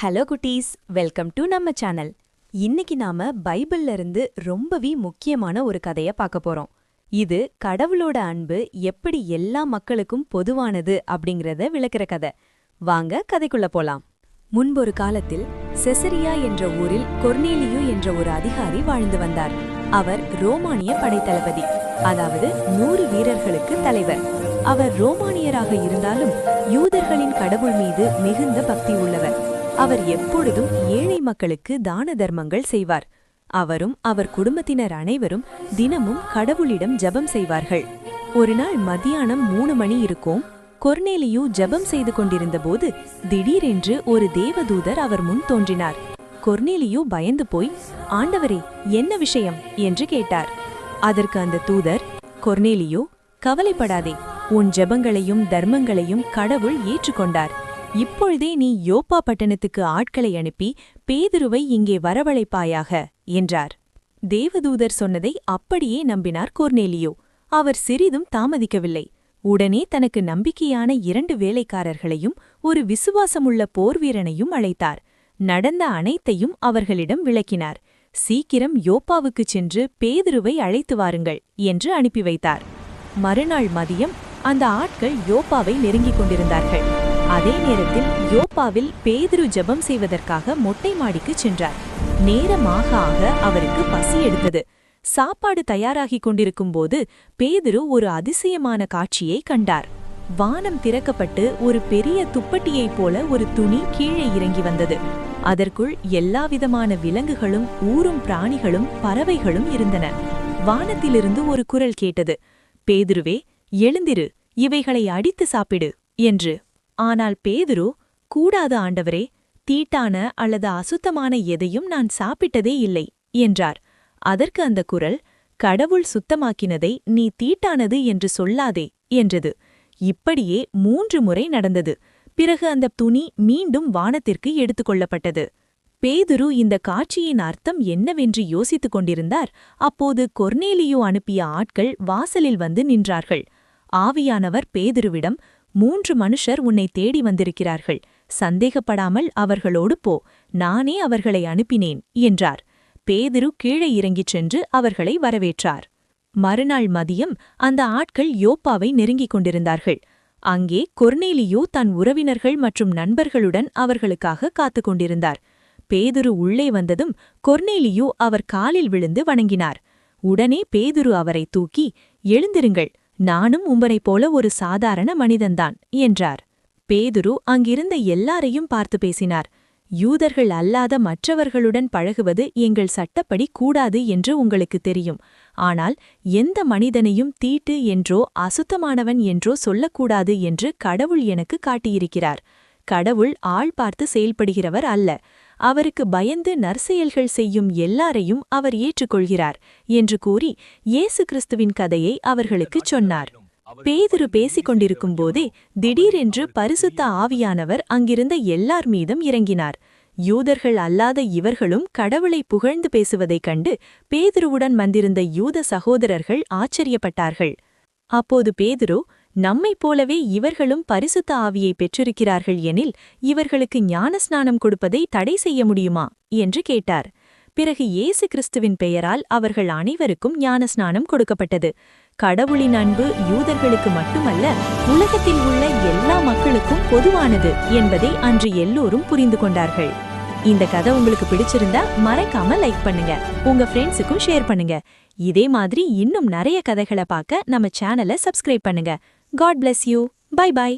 Hello குட்டீஸ், welcome to நம்ம channel. இன்னைக்கு நாம பைபிள்ல இருந்து ரொம்பவே முக்கியமான ஒரு கதைய பார்க்க போறோம். இது கடவுளோட அன்பு எப்படி எல்லா மக்களுக்கும் பொதுவானது அப்படிங்கறத விளக்குற கதை. வாங்க கதைக்குள்ள போலாம். முன்பொரு காலத்தில் செசரியா என்ற ஊரில் கொர்னேலியு என்ற ஒரு அதிகாரி வாழ்ந்து வந்தார். அவர் ரோமானிய படைத்தளபதி, அதாவது 100 வீரர்களுக்கு தலைவர். அவர் ரோமானியராக இருந்தாலும் யூதர்களின் கடவுள் மீது மிகுந்த பக்தி உள்ளவர். அவர் எப்பொழுதும் ஏழை மக்களுக்கு தான தர்மங்கள் செய்வார். அவரும் அவர் குடும்பத்தினர் அனைவரும் தினமும் கடவுளிடம் ஜெபம் செய்வார்கள். ஒரு நாள் மத்தியானம் 3 மணி இருக்கும். கொர்னேலியு ஜெபம் செய்து கொண்டிருந்த போது திடீரென்று ஒரு தேவதூதர் அவர் முன் தோன்றினார். கொர்னேலியு பயந்து போய், ஆண்டவரே, என்ன விஷயம் என்று கேட்டார். அதற்கு அந்த தூதர், கொர்னேலியு, கவலைப்படாதே, உன் ஜெபங்களையும் தர்மங்களையும் கடவுள் ஏற்றுக்கொண்டார். இப்பொழுதே நீ யோப்பா பட்டணத்துக்கு ஆட்களை அனுப்பி பேதுருவை இங்கே வரவழைப்பாயாக என்றார். தேவதூதர் சொன்னதை அப்படியே நம்பினார் கொர்னேலியு. அவர் சிறிதும் தாமதிக்கவில்லை. உடனே தனக்கு நம்பிக்கையான 2 வேலைக்காரர்களையும் ஒரு விசுவாசமுள்ள போர்வீரனையும் அழைத்தார். நடந்த அனைத்தையும் அவர்களிடம் விளக்கினார். சீக்கிரம் யோப்பாவுக்குச் சென்று பேதுருவை அழைத்து வாருங்கள் என்று அனுப்பி வைத்தார். மறுநாள் மதியம் அந்த ஆட்கள் யோப்பாவை நெருங்கிக் கொண்டிருந்தார்கள். அதே நேரத்தில் யோப்பாவில் பேதுரு ஜெபம் செய்வதற்காக மொட்டை மாடிக்கு சென்றார். நேரமாக ஆக அவருக்கு பசி எடுத்தது. சாப்பாடு தயாராகிக் கொண்டிருக்கும் போது பேதுரு ஒரு அதிசயமான காட்சியை கண்டார். வானம் திறக்கப்பட்டு ஒரு பெரிய துப்பட்டியைப் போல ஒரு துணி கீழே இறங்கி வந்தது. அதற்குள் எல்லாவிதமான விலங்குகளும் ஊரும் பிராணிகளும் பறவைகளும் இருந்தன. வானத்திலிருந்து ஒரு குரல் கேட்டது, பேதுருவே, எழுந்திரு, இவைகளை அடித்து சாப்பிடு என்று. ஆனால் பேதுரு, கூடாது ஆண்டவரே, தீட்டான அல்லது அசுத்தமான எதையும் நான் சாப்பிட்டதே இல்லை என்றார். அதற்கு அந்த குரல், கடவுள் சுத்தமாக்கினதை நீ தீட்டானது என்று சொல்லாதே என்றது. இப்படியே 3 முறை நடந்தது. பிறகு அந்த துணி மீண்டும் வானத்திற்கு எடுத்துக்கொள்ளப்பட்டது. பேதுரு இந்த காட்சியின் அர்த்தம் என்னவென்று யோசித்துக் கொண்டிருந்தார். அப்போது கொர்னேலியு அனுப்பிய ஆட்கள் வாசலில் வந்து நின்றார்கள். ஆவியானவர் பேதுருவிடம், 3 மனுஷர் உன்னை தேடி வந்திருக்கிறார்கள், சந்தேகப்படாமல் அவர்களோடு போ, நானே அவர்களை அனுப்பினேன் என்றார். பேதுரு கீழே இறங்கிச் சென்று அவர்களை வரவேற்றார். மறுநாள் மதியம் அந்த ஆட்கள் யோப்பாவை நெருங்கிக் கொண்டிருந்தார்கள். அங்கே கொர்னேலியு தன் உறவினர்கள் மற்றும் நண்பர்களுடன் அவர்களுக்காக காத்துக் கொண்டிருந்தார். பேதுரு உள்ளே வந்ததும் கொர்னேலியு அவர் காலில் விழுந்து வணங்கினார். உடனே பேதுரு அவரை தூக்கி, எழுந்திருங்கள், நானும் உம்பரைப் போல ஒரு சாதாரண மனிதன்தான் என்றார். பேதுரு அங்கிருந்த எல்லாரையும் பார்த்து பேசினார். யூதர்கள் அல்லாத மற்றவர்களுடன் பழகுவது எங்கள் சட்டப்படி கூடாது என்று உங்களுக்கு தெரியும். ஆனால் எந்த மனிதனையும் தீட்டு என்றோ அசுத்தமானவன் என்றோ சொல்லக்கூடாது என்று கடவுள் எனக்கு காட்டியிருக்கிறார். கடவுள் ஆள் பார்த்து செயல்படுகிறவர் அல்ல. அவருக்கு பயந்து நற்செயல்கள் செய்யும் எல்லாரையும் அவர் ஏற்றுக்கொள்கிறார் என்று கூறி இயேசு கிறிஸ்துவின் கதையை அவர்களுக்குச் சொன்னார். பேதுரு பேசிக் கொண்டிருக்கும் போதே திடீரென்று பரிசுத்த ஆவியானவர் அங்கிருந்த எல்லார் மீதும் இறங்கினார். யூதர்கள் அல்லாத இவர்களும் கடவுளை புகழ்ந்து பேசுவதைக் கண்டு பேதுருவுடன் வந்திருந்த யூத சகோதரர்கள் ஆச்சரியப்பட்டார்கள். அப்போது பேதுரு, நம்மைப் போலவே இவர்களும் பரிசுத்த ஆவியை பெற்றிருக்கிறார்கள் எனில் இவர்களுக்கு ஞானஸ்நானம் கொடுப்பதை தடை செய்ய முடியுமா என்று கேட்டார். பிறகு இயேசு கிறிஸ்துவின் பெயரால் அவர்கள் அனைவருக்கும் ஞானஸ்நானம் கொடுக்கப்பட்டது. கடவுளின் அன்பு யூதர்களுக்கு மட்டுமல்ல, உலகத்தில் உள்ள எல்லா மக்களுக்கும் பொதுவானது என்பதை அன்று எல்லோரும் புரிந்து கொண்டார்கள். இந்த கதை உங்களுக்கு பிடிச்சிருந்தா மறக்காம லைக் பண்ணுங்க, உங்க ஃப்ரெண்ட்ஸுக்கும் ஷேர் பண்ணுங்க. இதே மாதிரி இன்னும் நிறைய கதைகளை பார்க்க நம்ம சேனலை சப்ஸ்கிரைப் பண்ணுங்க. God bless you. Bye bye.